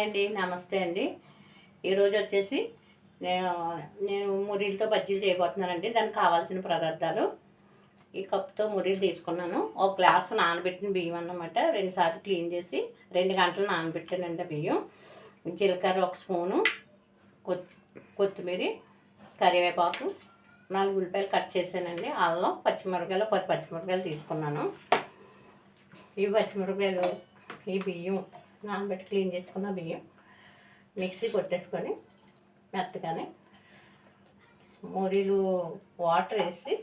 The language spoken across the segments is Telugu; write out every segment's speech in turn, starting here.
అండి, నమస్తే అండి. ఈరోజు వచ్చేసి నేను నేను మురీలతో బజ్జీలు చేయబోతున్నానండి. దానికి కావాల్సిన పదార్థాలు ఈ కప్తో మురీలు తీసుకున్నాను. ఒక గ్లాసు నానబెట్టిన బియ్యం అన్నమాట. 2 సార్లు క్లీన్ చేసి 2 గంటలు నానబెట్టానండి బియ్యం. జీలకర్ర 1 స్పూను, కొత్తిమీర, కరివేపాకు, 4 ఉల్లిపాయలు కట్ చేశానండి. అల్లం, పచ్చిమిరపకాయలు 10 పచ్చిమిరపకాయలు తీసుకున్నాను. ఈ పచ్చిమిరపకాయలు, ఈ బియ్యం నానబెట్టి క్లీన్ చేసుకున్న బియ్యం మిక్సీ కొట్టేసుకొని మెత్తగానే మూరీలు వాటర్ వేసి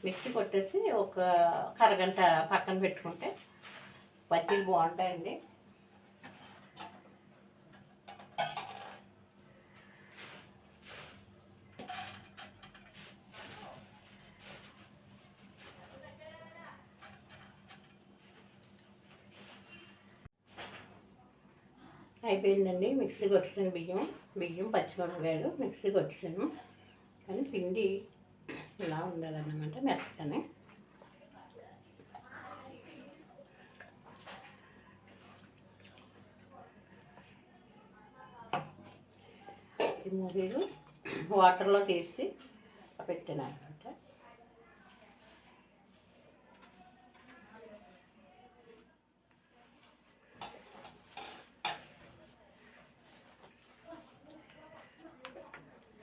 మిక్సీ కొట్టేసి ఒక అరగంట పక్కన పెట్టుకుంటే బజ్జీలు బాగుంటాయండి. అయిపోయిందండి. మిక్సీ కొట్టేసాను బియ్యం పచ్చిమిరపకాయలు మిక్సీ కొట్టేసాను. కానీ పిండి ఇలా ఉండాలన్నమాట, మెత్తగానే. ఈ మూరీలు వాటర్లో తీసి పెట్టాను అనమాట.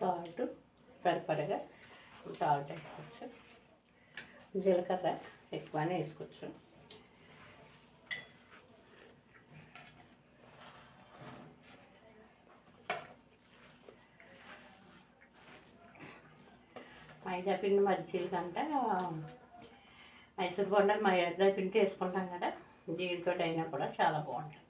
సాల్ట్ సరిపడగా సాల్ట్ వేసుకోవచ్చు. జీలకర్ర ఎక్కువనే వేసుకోవచ్చు. మైదా పిండి బజ్జీలు కంటే మైసూర్ బోండాలు మైదా పిండి వేసుకుంటాం కదా, దీంతో అయినా కూడా చాలా బాగుంటుంది.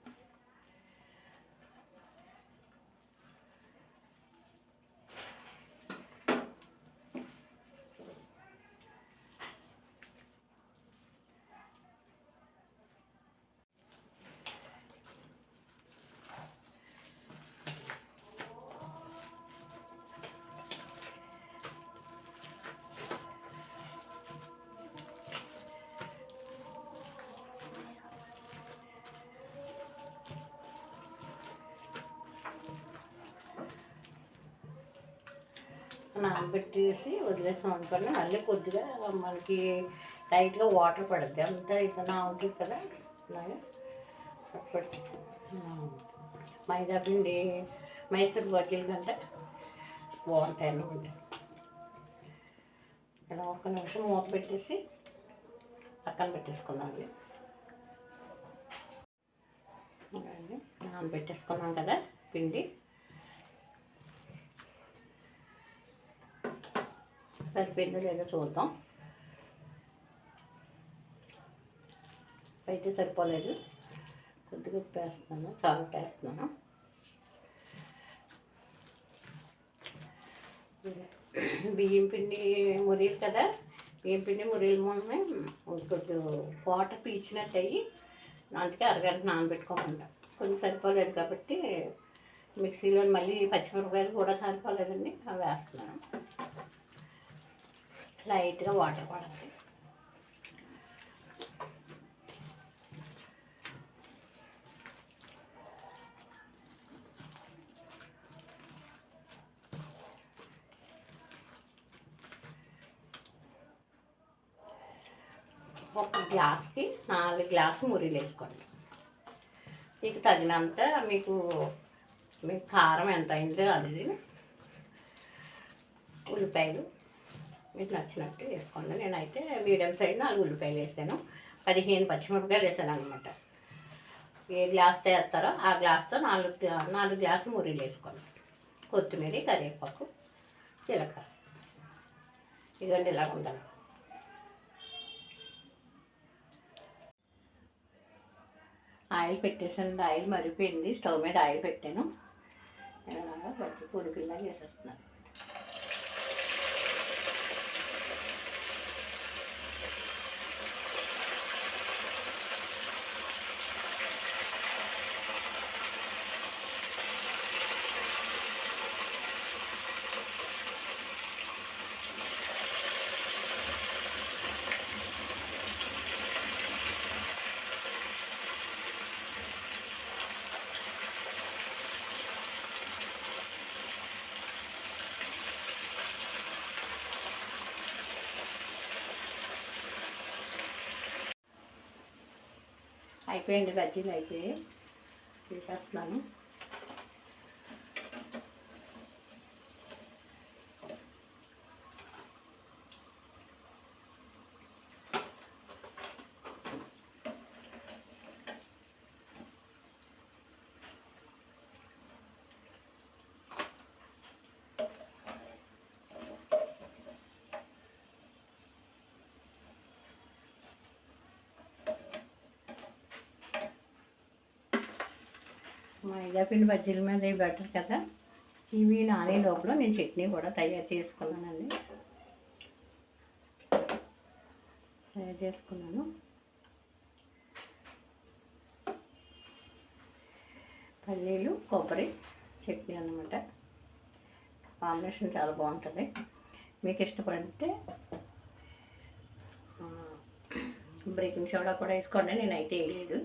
నానబెట్టేసి వదిలేసాం అనుకోండి, మళ్ళీ కొద్దిగా మనకి టైట్గా వాటర్ పడుద్ది. అంతా ఇతను ఉంటుంది కదా, అలాగే మైదా పిండి మైసూర్ బజ్జీల కంటే బాగుంటాయి అన్నమాట. ఇలా 1 నిమిషం మూత పెట్టేసి పక్కన పెట్టేసుకున్నాను. నానబెట్టేసుకున్నాం కదా పిండి, సరిపోయిందో లేదో చూద్దాం. అయితే సరిపోలేదు, కొద్దిగా ఉప్పు వేస్తున్నాను, సాల్ట్ వేస్తున్నాను. బియ్యం పిండి మురీలు కదా, బియ్యం పిండి మురీలు మొన్న కొద్దిగా వాటర్ పీల్చినట్టు అయ్యి అందుకే అరగంట నానబెట్టుకోమంట. కొంచెం సరిపోలేదు కాబట్టి మిక్సీలో మళ్ళీ పచ్చిమిరపకాయలు కూడా సరిపోలేదండి, అవి వేస్తున్నాను. లైట్గా వాటర్ పడాలి. ఒక గ్లాస్కి 4 గ్లాసు మురీలు వేసుకోండి. మీకు తగినంత మీకు కారం ఎంత అయిందో అది, ఉల్లిపాయలు మీకు నచ్చినట్టు వేసుకోండి. నేనైతే మీడియం సైజ్ 4 ఉల్లిపాయలు వేసాను, 15 పచ్చిమిరపకాయలు వేసాను అనమాట. ఏ గ్లాస్తో వేస్తారో ఆ గ్లాస్తో 4 గ్లాసులు మురీలు వేసుకోండి. కొత్తిమీర, కరివేపాకు, జీలకర్ర ఇదండి ఇలా ఉండాలి. ఆయిల్ పెట్టేసాను, ఆయిల్ మరిగిపోయింది. స్టవ్ మీద ఆయిల్ పెట్టాను. ఇలాగా బజ్జీ పొడిపిల్లా వేసేస్తున్నాను. అయిపోయింది, బజ్జీలు అయిపోయి తీసేస్తున్నాను. మైదాపిండి బజ్జీల మీద ఇవి బెటర్ కదా. ఇవి నానే లోపల నేను చట్నీ కూడా తయారు చేసుకున్నాను. పల్లీలు కొబ్బరి చట్నీ అన్నమాట. కాంబినేషన్ చాలా బాగుంటుంది. మీకు ఇష్టపడితే బేకింగ్ సోడా కూడా వేసుకోండి, నేనైతే వేయలేదు.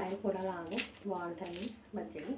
అవి కూడా లాగా బాగుంటాయి మధ్యలో.